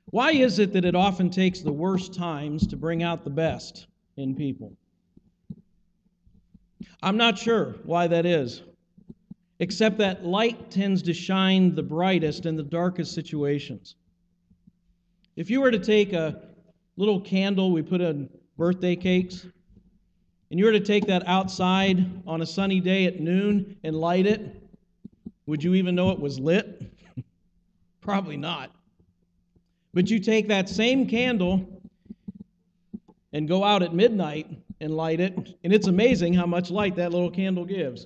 Why is it that it often takes the worst times to bring out the best in people? I'm not sure why that is, except that light tends to shine the brightest in the darkest situations. If you were to take a little candle we put in birthday cakes, and you were to take that outside on a sunny day at noon and light it, would you even know it was lit? Probably not. But you take that same candle and go out at midnight and light it, and it's amazing how much light that little candle gives.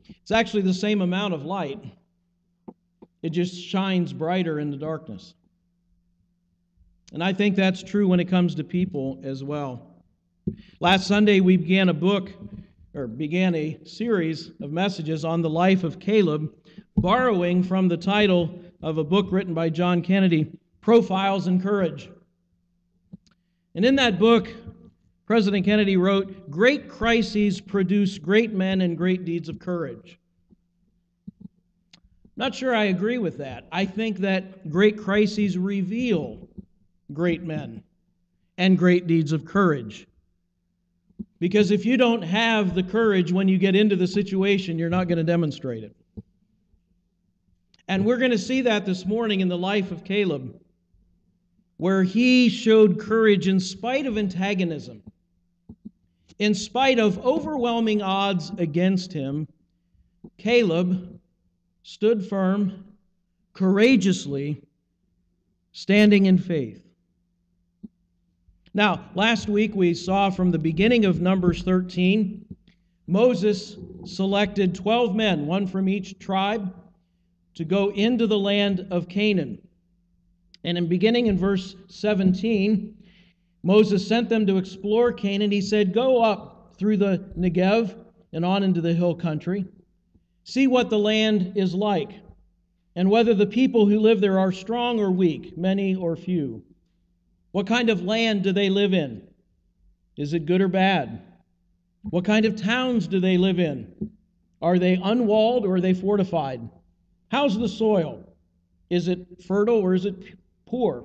It's actually the same amount of light. It just shines brighter in the darkness. And I think that's true when it comes to people as well. Last Sunday we began a series of messages on the life of Caleb, borrowing from the title of a book written by John Kennedy, Profiles in Courage. And in that book, President Kennedy wrote, "Great crises produce great men and great deeds of courage." Not sure I agree with that. I think that great crises reveal great men and great deeds of courage. Because if you don't have the courage when you get into the situation, you're not going to demonstrate it. And we're going to see that this morning in the life of Caleb, where he showed courage in spite of antagonism. In spite of overwhelming odds against him, Caleb stood firm, courageously, standing in faith. Now, last week we saw from the beginning of Numbers 13, Moses selected 12 men, one from each tribe, to go into the land of Canaan. And beginning in verse 17, Moses sent them to explore Canaan. He said, "Go up through the Negev and on into the hill country. See what the land is like, and whether the people who live there are strong or weak, many or few. What kind of land do they live in? Is it good or bad? What kind of towns do they live in? Are they unwalled or are they fortified? How's the soil? Is it fertile or is it poor?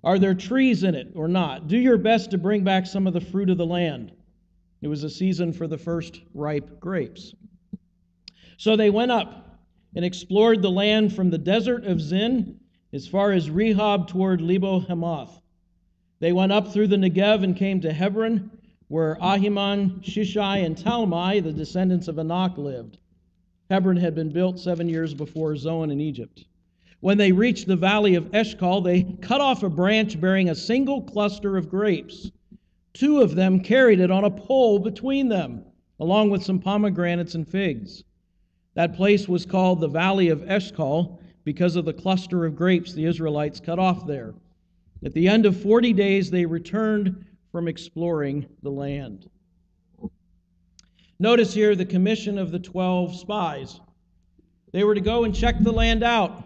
Are there trees in it or not? Do your best to bring back some of the fruit of the land." It was a season for the first ripe grapes. So they went up and explored the land from the desert of Zin as far as Rehob toward Lebo Hamath. They went up through the Negev and came to Hebron, where Ahiman, Shishai, and Talmai, the descendants of Anak, lived. Hebron had been built 7 years before Zoan in Egypt. When they reached the valley of Eshcol, they cut off a branch bearing a single cluster of grapes. 2 of them carried it on a pole between them, along with some pomegranates and figs. That place was called the Valley of Eshcol because of the cluster of grapes the Israelites cut off there. At the end of 40 days, they returned from exploring the land. Notice here the commission of the 12 spies. They were to go and check the land out.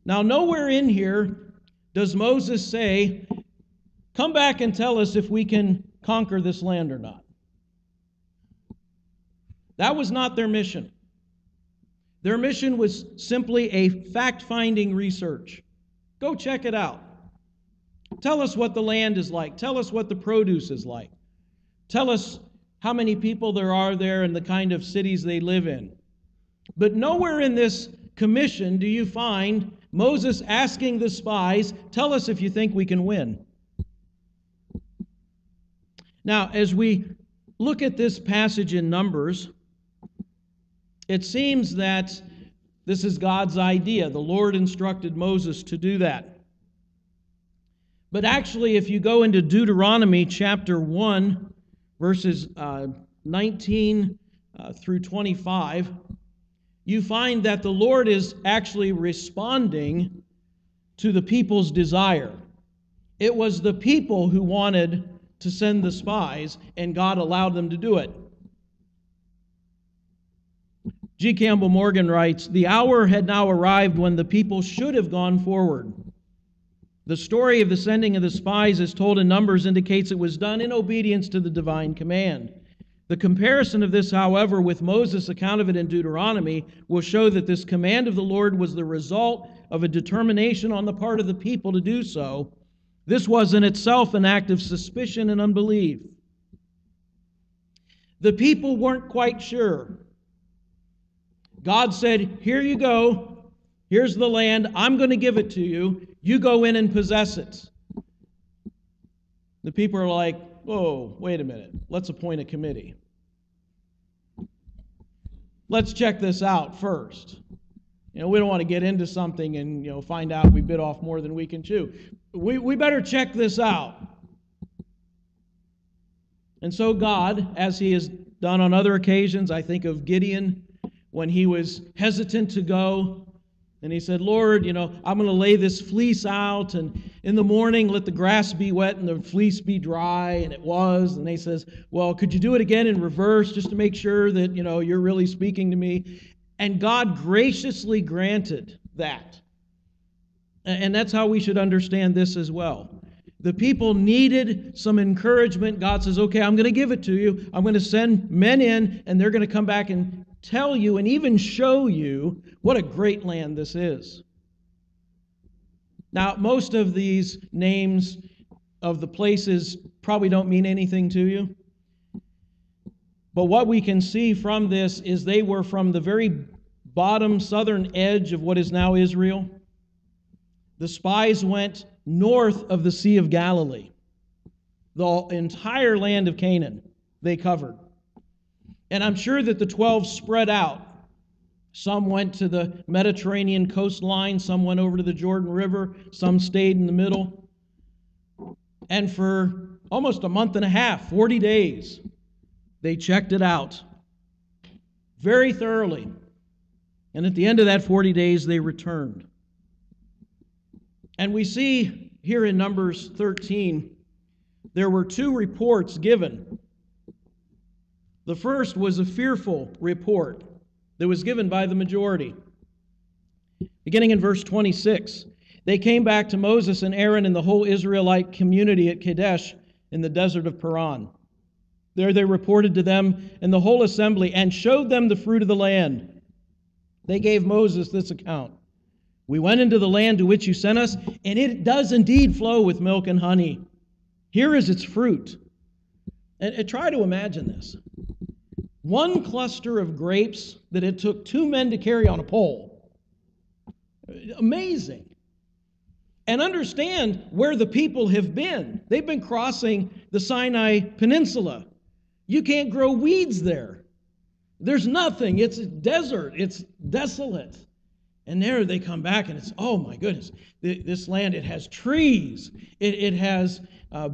Now, nowhere in here does Moses say, "Come back and tell us if we can conquer this land or not." That was not their mission. Their mission was simply a fact-finding research. Go check it out. Tell us what the land is like. Tell us what the produce is like. Tell us how many people there are there and the kind of cities they live in. But nowhere in this commission do you find Moses asking the spies, "Tell us if you think we can win." Now, as we look at this passage in Numbers, it seems that this is God's idea. The Lord instructed Moses to do that. But actually, if you go into Deuteronomy chapter 1, verses 19 through 25, you find that the Lord is actually responding to the people's desire. It was the people who wanted to send the spies, and God allowed them to do it. G. Campbell Morgan writes, "The hour had now arrived when the people should have gone forward. The story of the sending of the spies as told in Numbers indicates it was done in obedience to the divine command. The comparison of this, however, with Moses' account of it in Deuteronomy will show that this command of the Lord was the result of a determination on the part of the people to do so. This was in itself an act of suspicion and unbelief. The people weren't quite sure. God said, here you go. Here's the land. I'm going to give it to you. You go in and possess it. The people are like, whoa, wait a minute. Let's appoint a committee. Let's check this out first. We don't want to get into something and find out we bit off more than we can chew. We better check this out. And so God, as He has done on other occasions, I think of Gideon when he was hesitant to go, and he said, Lord, I'm going to lay this fleece out, and in the morning let the grass be wet and the fleece be dry, and it was. And he says, well, could you do it again in reverse just to make sure that, you're really speaking to me? And God graciously granted that. And that's how we should understand this as well. The people needed some encouragement. God says, okay, I'm going to give it to you. I'm going to send men in, and they're going to come back and tell you and even show you what a great land this is. Now, most of these names of the places probably don't mean anything to you. But what we can see from this is they were from the very bottom southern edge of what is now Israel. The spies went north of the Sea of Galilee. The entire land of Canaan they covered. And I'm sure that the 12 spread out. Some went to the Mediterranean coastline, some went over to the Jordan River, some stayed in the middle. And for almost a month and a half, 40 days, they checked it out very thoroughly. And at the end of that 40 days, they returned. And we see here in Numbers 13, there were two reports given. The first was a fearful report that was given by the majority. Beginning in verse 26, they came back to Moses and Aaron and the whole Israelite community at Kadesh in the desert of Paran. There they reported to them and the whole assembly and showed them the fruit of the land. They gave Moses this account. We went into the land to which you sent us, and it does indeed flow with milk and honey. Here is its fruit. And try to imagine this. One cluster of grapes that it took 2 men to carry on a pole. Amazing. And understand where the people have been. They've been crossing the Sinai Peninsula. You can't grow weeds there. There's nothing. It's a desert. It's desolate. And there they come back and it's, oh my goodness, this land, it has trees. It has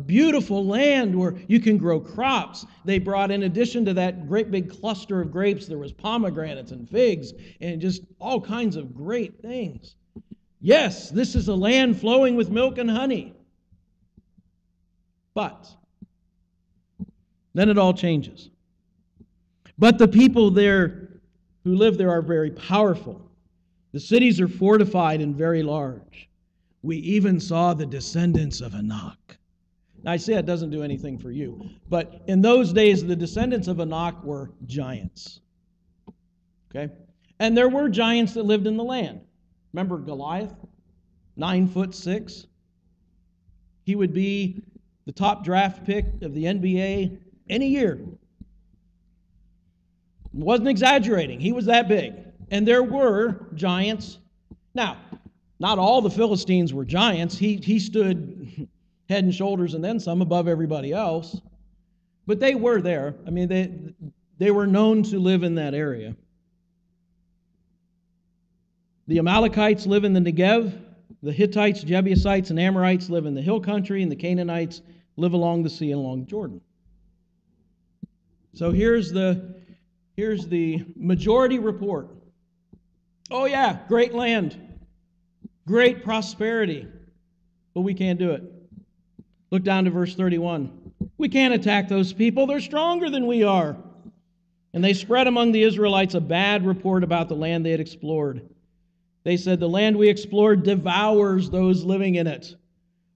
beautiful land where you can grow crops. They brought, in addition to that great big cluster of grapes, there was pomegranates and figs and just all kinds of great things. Yes, this is a land flowing with milk and honey. But then it all changes. But the people there who live there are very powerful. The cities are fortified and very large. We even saw the descendants of Anak. Now, I say it doesn't do anything for you, but in those days, the descendants of Anak were giants. Okay? And there were giants that lived in the land. Remember Goliath? 9'6". He would be the top draft pick of the NBA any year. Wasn't exaggerating. He was that big. And there were giants. Now, not all the Philistines were giants. He stood head and shoulders and then some above everybody else. But they were there. I mean, they were known to live in that area. The Amalekites live in the Negev. The Hittites, Jebusites, and Amorites live in the hill country, and the Canaanites live along the sea and along Jordan. So here's the majority report. Oh yeah, great land, great prosperity, but we can't do it. Look down to verse 31. We can't attack those people. They're stronger than we are. And they spread among the Israelites a bad report about the land they had explored. They said, the land we explored devours those living in it.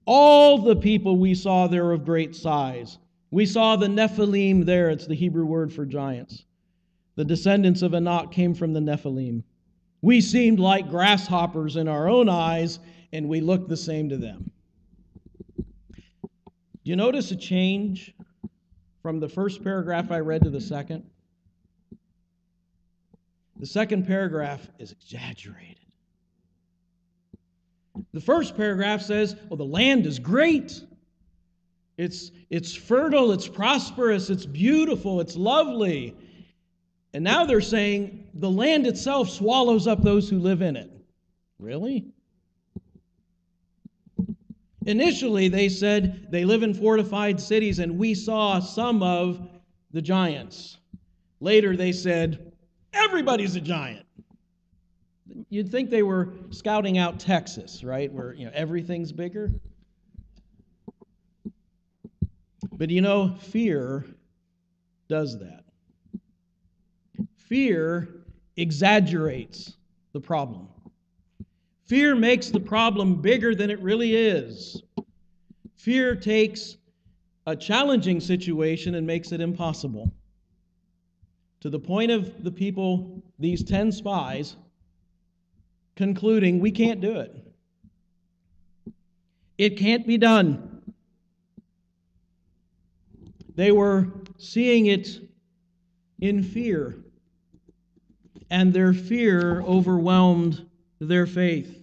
All the people we saw there of great size, We saw the Nephilim there. It's the Hebrew word for giants. The descendants of Anak came from the Nephilim. We seemed like grasshoppers in our own eyes, and we looked the same to them. Do you notice a change from the first paragraph I read to the second? The second paragraph is exaggerated. The first paragraph says, well, the land is great. It's fertile, it's prosperous, it's beautiful, it's lovely. And now they're saying the land itself swallows up those who live in it. Really? Initially, they said they live in fortified cities, and we saw some of the giants. Later, they said, everybody's a giant. You'd think they were scouting out Texas, right, where everything's bigger. But fear does that. Fear exaggerates the problem. Fear makes the problem bigger than it really is. Fear takes a challenging situation and makes it impossible. To the point of the people, these 10 spies, concluding, we can't do it. It can't be done. They were seeing it in fear, and their fear overwhelmed their faith.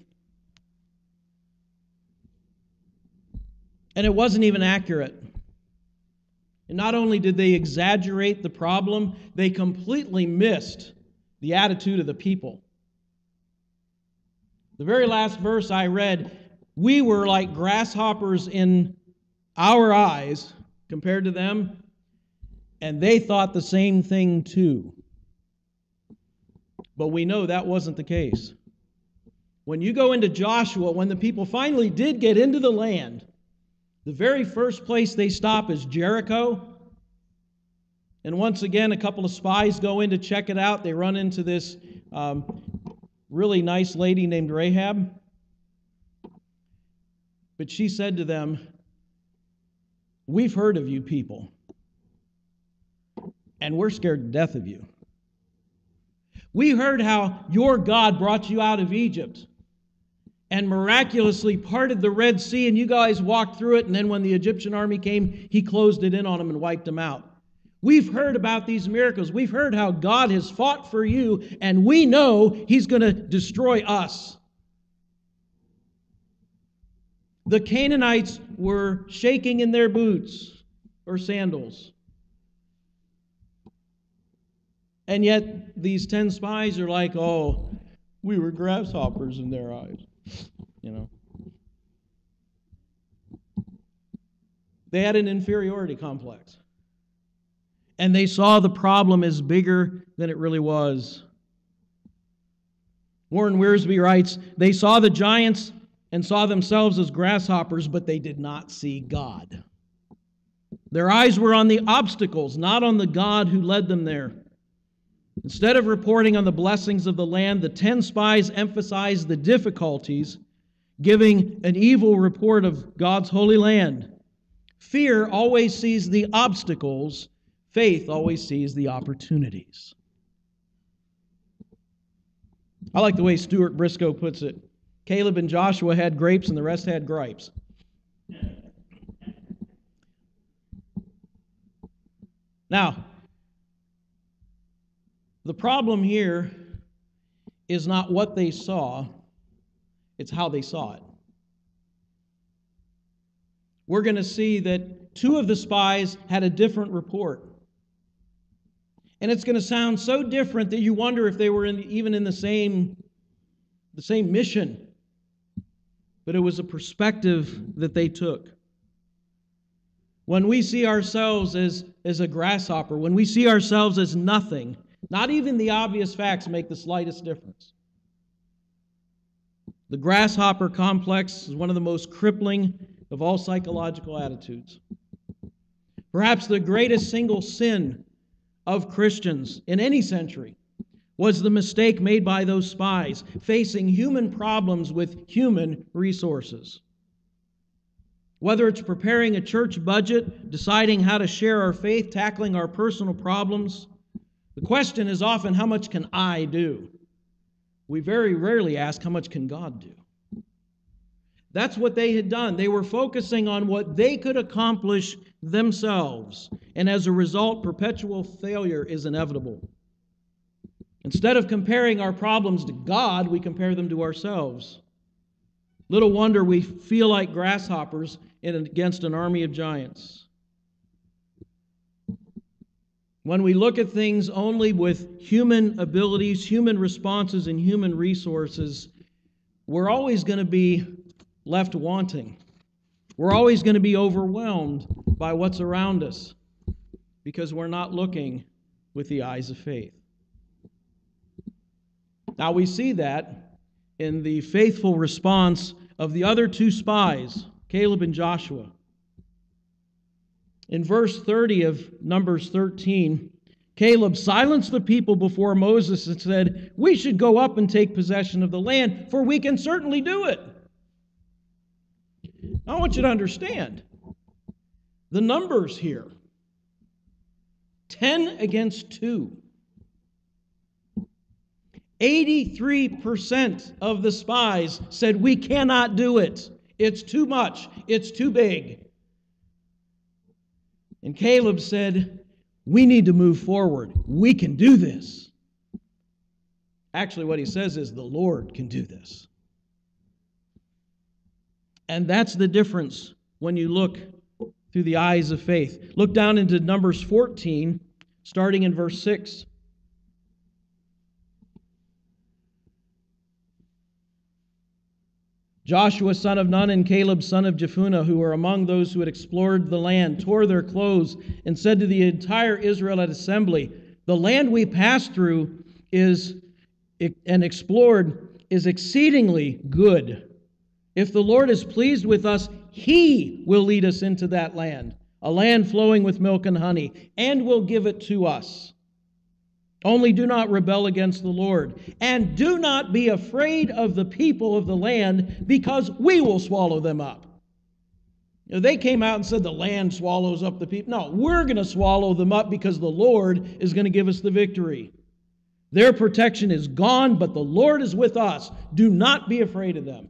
And it wasn't even accurate. And not only did they exaggerate the problem, they completely missed the attitude of the people. The very last verse I read, we were like grasshoppers in our eyes compared to them, and they thought the same thing too. But we know that wasn't the case. When you go into Joshua, when the people finally did get into the land, the very first place they stop is Jericho. And once again, a couple of spies go in to check it out. They run into this really nice lady named Rahab. But she said to them, we've heard of you people, and we're scared to death of you. We heard how your God brought you out of Egypt and miraculously parted the Red Sea, and you guys walked through it, and then when the Egyptian army came, he closed it in on them and wiped them out. We've heard about these miracles. We've heard how God has fought for you, and we know He's going to destroy us. The Canaanites were shaking in their boots or sandals. And yet these 10 spies are like, oh, we were grasshoppers in their eyes. They had an inferiority complex. And they saw the problem as bigger than it really was. Warren Wiersbe writes, they saw the giants and saw themselves as grasshoppers, but they did not see God. Their eyes were on the obstacles, not on the God who led them there. Instead of reporting on the blessings of the land, the 10 spies emphasized the difficulties, giving an evil report of God's holy land. Fear always sees the obstacles. Faith always sees the opportunities. I like the way Stuart Briscoe puts it. Caleb and Joshua had grapes and the rest had gripes. Now, the problem here is not what they saw, it's how they saw it. We're going to see that 2 of the spies had a different report. And it's going to sound so different that you wonder if they were even in the same mission. But it was a perspective that they took. When we see ourselves as a grasshopper, when we see ourselves as nothing, not even the obvious facts make the slightest difference. The grasshopper complex is one of the most crippling of all psychological attitudes. Perhaps the greatest single sin of Christians in any century was the mistake made by those spies, facing human problems with human resources. Whether it's preparing a church budget, deciding how to share our faith, tackling our personal problems, the question is often, how much can I do? We very rarely ask, how much can God do? That's what they had done. They were focusing on what they could accomplish themselves. And as a result, perpetual failure is inevitable. Instead of comparing our problems to God, we compare them to ourselves. Little wonder we feel like grasshoppers against an army of giants. When we look at things only with human abilities, human responses, and human resources, we're always going to be left wanting. We're always going to be overwhelmed by what's around us because we're not looking with the eyes of faith. Now we see that in the faithful response of the other two spies, Caleb and Joshua. In verse 30 of Numbers 13, Caleb silenced the people before Moses and said, "We should go up and take possession of the land, for we can certainly do it." I want you to understand the numbers here. 10 against 2. 83% of the spies said, "We cannot do it. It's too much. It's too big." And Caleb said, "We need to move forward. We can do this." Actually, what he says is, "The Lord can do this." And that's the difference when you look through the eyes of faith. Look down into Numbers 14, starting in verse 6. Joshua son of Nun and Caleb son of Jephunneh, who were among those who had explored the land, tore their clothes and said to the entire Israelite assembly, "The land we passed through and explored is exceedingly good. If the Lord is pleased with us, He will lead us into that land, a land flowing with milk and honey, and will give it to us. Only do not rebel against the Lord, and do not be afraid of the people of the land, because we will swallow them up." They came out and said the land swallows up the people. No, we're going to swallow them up because the Lord is going to give us the victory. Their protection is gone, but the Lord is with us. Do not be afraid of them.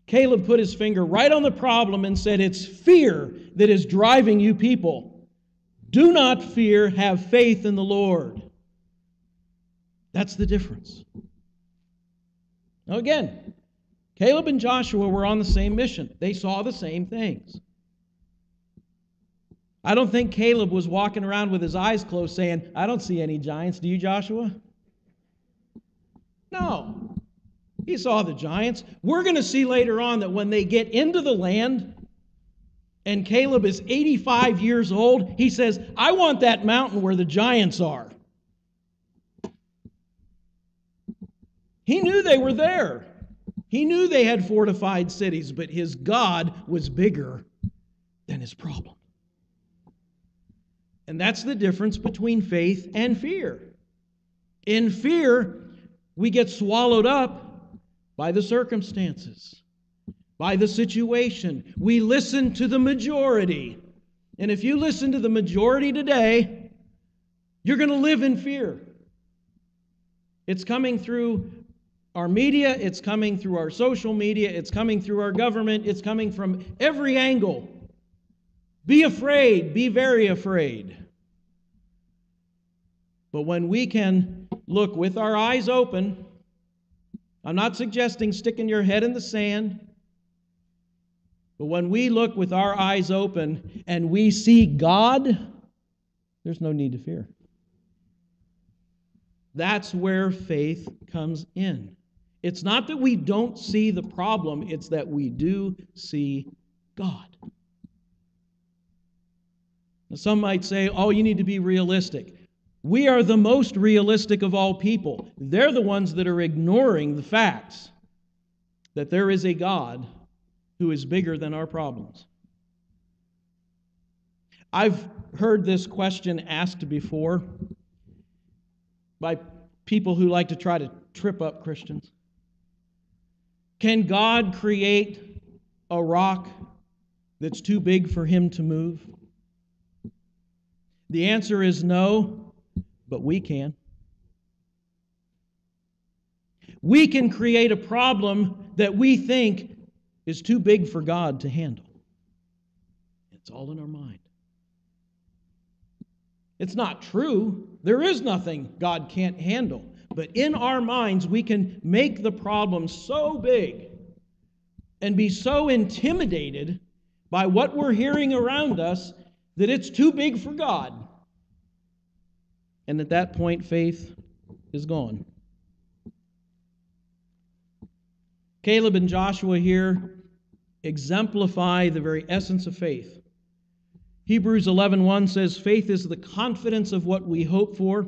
Caleb put his finger right on the problem and said, "It's fear that is driving you people. Do not fear, have faith in the Lord." That's the difference. Now again, Caleb and Joshua were on the same mission. They saw the same things. I don't think Caleb was walking around with his eyes closed saying, "I don't see any giants. Do you, Joshua?" No. He saw the giants. We're going to see later on that when they get into the land, and Caleb is 85 years old, he says, "I want that mountain where the giants are." He knew they were there. He knew they had fortified cities, but his God was bigger than his problem. And that's the difference between faith and fear. In fear, we get swallowed up by the circumstances, by the situation. We listen to the majority. And if you listen to the majority today, you're going to live in fear. It's coming through our media, it's coming through our social media, it's coming through our government, it's coming from every angle. Be afraid, be very afraid. But when we can look with our eyes open, I'm not suggesting sticking your head in the sand, but when we look with our eyes open and we see God, there's no need to fear. That's where faith comes in. It's not that we don't see the problem, it's that we do see God. Now, some might say, "Oh, you need to be realistic." We are the most realistic of all people. They're the ones that are ignoring the facts that there is a God who is bigger than our problems. I've heard this question asked before by people who like to try to trip up Christians. Can God create a rock that's too big for him to move? The answer is no, but we can. We can create a problem that we think is too big for God to handle. It's all in our mind. It's not true. There is nothing God can't handle. But in our minds, we can make the problem so big and be so intimidated by what we're hearing around us that it's too big for God. And at that point, faith is gone. Caleb and Joshua here exemplify the very essence of faith. Hebrews 11:1 says, faith is the confidence of what we hope for,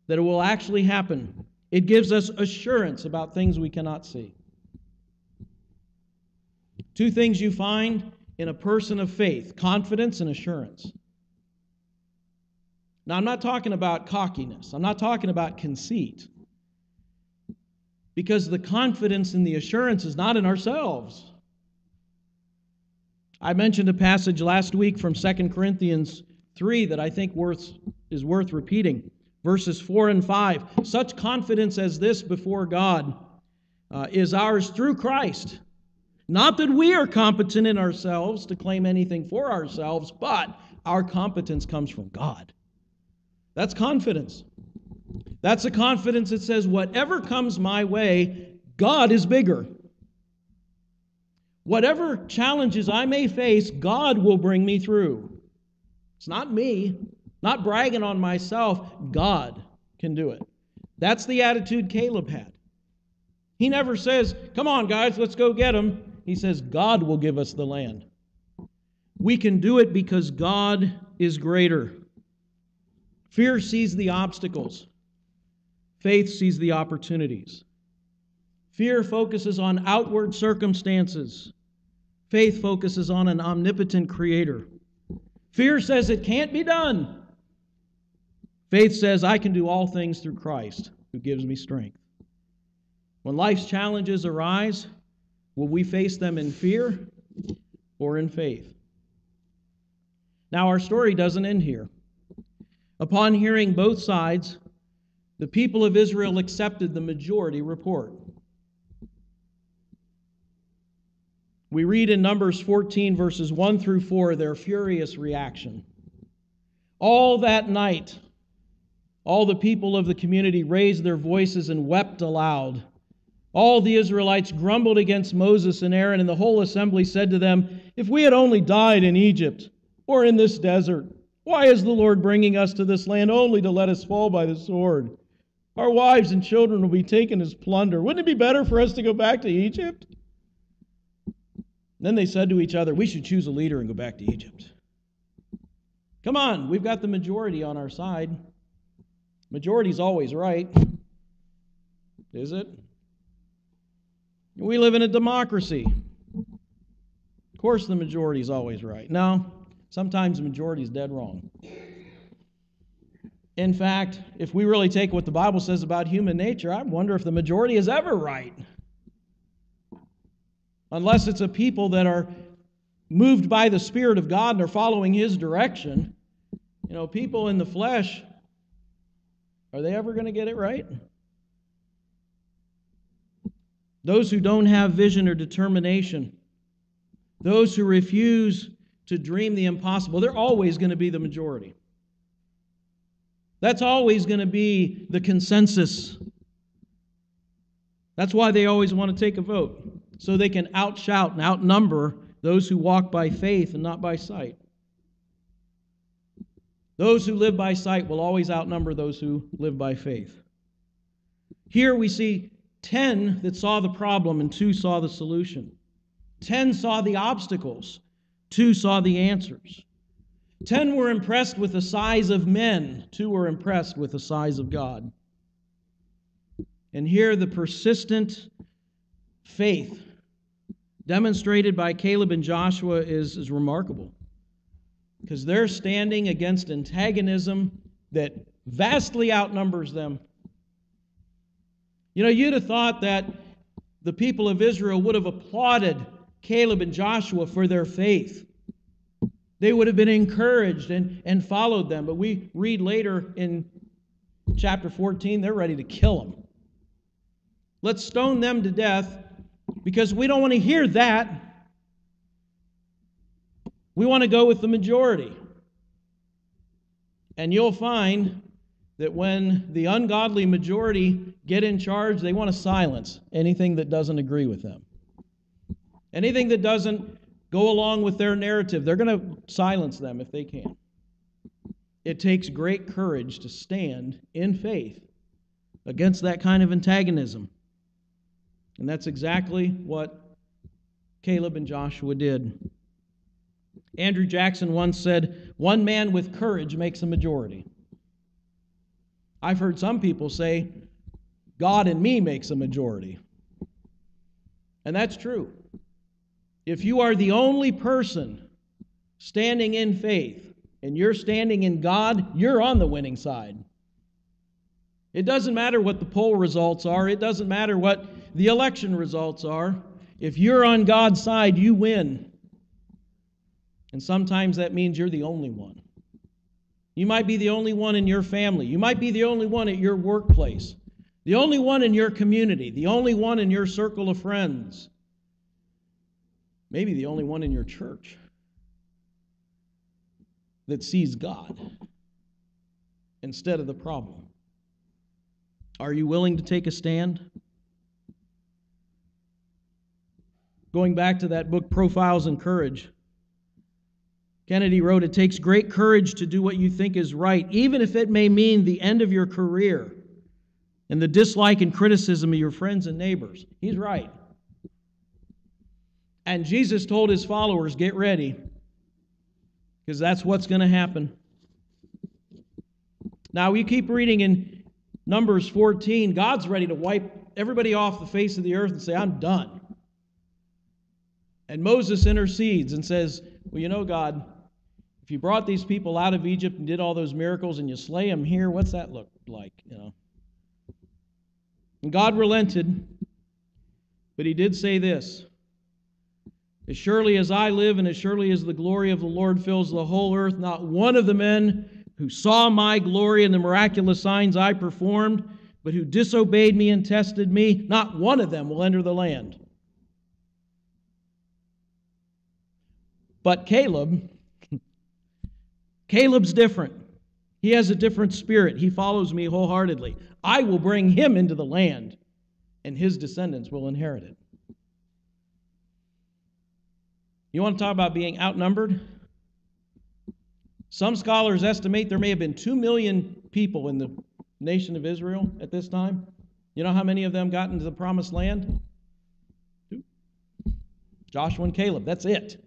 that it will actually happen. It gives us assurance about things we cannot see. Two things you find in a person of faith: confidence and assurance. Now, I'm not talking about cockiness. I'm not talking about conceit. Because the confidence and the assurance is not in ourselves. I mentioned a passage last week from 2 Corinthians 3 that I think is worth repeating. Verses 4 and 5. Such confidence as this before God is ours through Christ. Not that we are competent in ourselves to claim anything for ourselves, but our competence comes from God. That's confidence. That's a confidence that says, whatever comes my way, God is bigger. Whatever challenges I may face, God will bring me through. It's not me, not bragging on myself. God can do it. That's the attitude Caleb had. He never says, come on, guys, let's go get them. He says, God will give us the land. We can do it because God is greater. Fear sees the obstacles. Faith sees the opportunities. Fear focuses on outward circumstances. Faith focuses on an omnipotent Creator. Fear says it can't be done. Faith says I can do all things through Christ who gives me strength. When life's challenges arise, will we face them in fear or in faith? Now, our story doesn't end here. Upon hearing both sides, the people of Israel accepted the majority report. We read in Numbers 14, verses 1 through 4, their furious reaction. All that night, all the people of the community raised their voices and wept aloud. All the Israelites grumbled against Moses and Aaron, and the whole assembly said to them, if we had only died in Egypt or in this desert, why is the Lord bringing us to this land only to let us fall by the sword? Our wives and children will be taken as plunder. Wouldn't it be better for us to go back to Egypt? Then they said to each other, we should choose a leader and go back to Egypt. Come on, we've got the majority on our side. Majority's always right. Is it? We live in a democracy. Of course the majority's always right. No, sometimes the majority's dead wrong. In fact, if we really take what the Bible says about human nature, I wonder if the majority is ever right. Unless it's a people that are moved by the Spirit of God and are following His direction. You know, people in the flesh, are they ever going to get it right? Those who don't have vision or determination, those who refuse to dream the impossible, they're always going to be the majority. That's always going to be the consensus. That's why they always want to take a vote, so they can outshout and outnumber those who walk by faith and not by sight. Those who live by sight will always outnumber those who live by faith. Here we see 10 that saw the problem and 2 saw the solution. 10 saw the obstacles, 2 saw the answers. 10 were impressed with the size of men, 2 were impressed with the size of God. And here the persistent faith demonstrated by Caleb and Joshua is remarkable, because they're standing against antagonism that vastly outnumbers them. You know, you'd have thought that the people of Israel would have applauded Caleb and Joshua for their faith. They would have been encouraged and followed them. But we read later in chapter 14, they're ready to kill them. Let's stone them to death because we don't want to hear that. We want to go with the majority. And you'll find that when the ungodly majority get in charge, they want to silence anything that doesn't agree with them. Anything that doesn't go along with their narrative, they're going to silence them if they can. It takes great courage to stand in faith against that kind of antagonism. And that's exactly what Caleb and Joshua did. Andrew Jackson once said, "One man with courage makes a majority." I've heard some people say, "God in me makes a majority." And that's true. If you are the only person standing in faith and you're standing in God, you're on the winning side. It doesn't matter what the poll results are. It doesn't matter what the election results are. If you're on God's side, you win. And sometimes that means you're the only one. You might be the only one in your family. You might be the only one at your workplace. The only one in your community. The only one in your circle of friends. Maybe the only one in your church that sees God instead of the problem. Are you willing to take a stand? Going back to that book, Profiles in Courage, Kennedy wrote, "It takes great courage to do what you think is right, even if it may mean the end of your career and the dislike and criticism of your friends and neighbors." He's right. And Jesus told his followers, get ready, because that's what's going to happen. Now, we keep reading in Numbers 14, God's ready to wipe everybody off the face of the earth and say, "I'm done." And Moses intercedes and says, "Well, you know, God, if you brought these people out of Egypt and did all those miracles and you slay them here, what's that look like?" And God relented, but he did say this, "As surely as I live and as surely as the glory of the Lord fills the whole earth, not one of the men who saw my glory and the miraculous signs I performed, but who disobeyed me and tested me, not one of them will enter the land." But Caleb's different. He has a different spirit. He follows me wholeheartedly. I will bring him into the land, and his descendants will inherit it. You want to talk about being outnumbered? Some scholars estimate there may have been 2 million people in the nation of Israel at this time. You know how many of them got into the promised land? 2. Joshua and Caleb, that's it.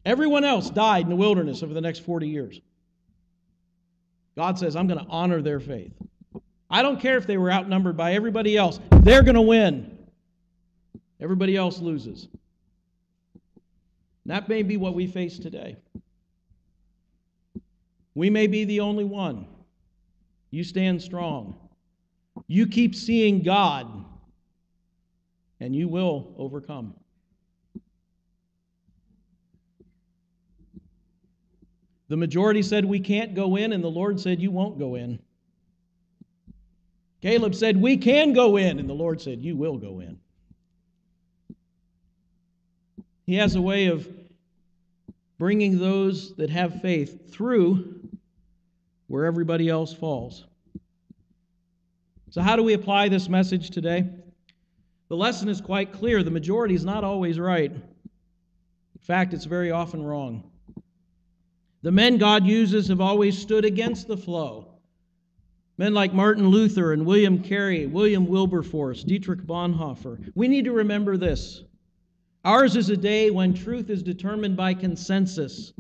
Everyone else died in the wilderness over the next 40 years. God says, I'm going to honor their faith. I don't care if they were outnumbered by everybody else. They're going to win. Everybody else loses. And that may be what we face today. We may be the only one. You stand strong. You keep seeing God, and you will overcome. The majority said we can't go in, and the Lord said you won't go in. Caleb said we can go in, and the Lord said you will go in. He has a way of bringing those that have faith through where everybody else falls. So how do we apply this message today? The lesson is quite clear. The majority is not always right. In fact, it's very often wrong. The men God uses have always stood against the flow. Men like Martin Luther and William Carey, William Wilberforce, Dietrich Bonhoeffer. We need to remember this. Ours is a day when truth is determined by consensus,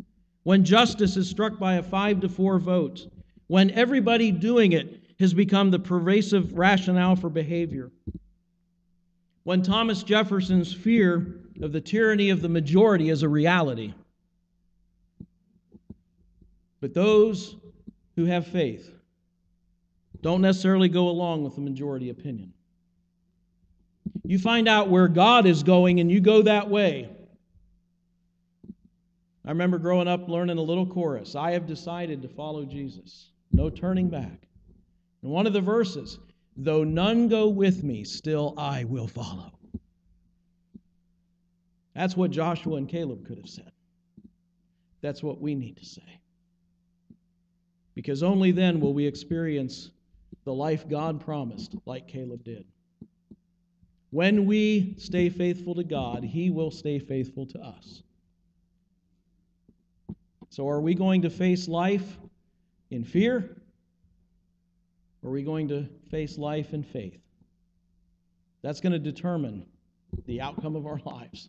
when justice is struck by a 5-4 vote, when everybody doing it has become the pervasive rationale for behavior, when Thomas Jefferson's fear of the tyranny of the majority is a reality. But those who have faith don't necessarily go along with the majority opinion. You find out where God is going and you go that way. I remember growing up learning a little chorus. I have decided to follow Jesus. No turning back. And one of the verses, though none go with me, still I will follow. That's what Joshua and Caleb could have said. That's what we need to say. Because only then will we experience the life God promised, like Caleb did. When we stay faithful to God, He will stay faithful to us. So are we going to face life in fear? Or are we going to face life in faith? That's going to determine the outcome of our lives.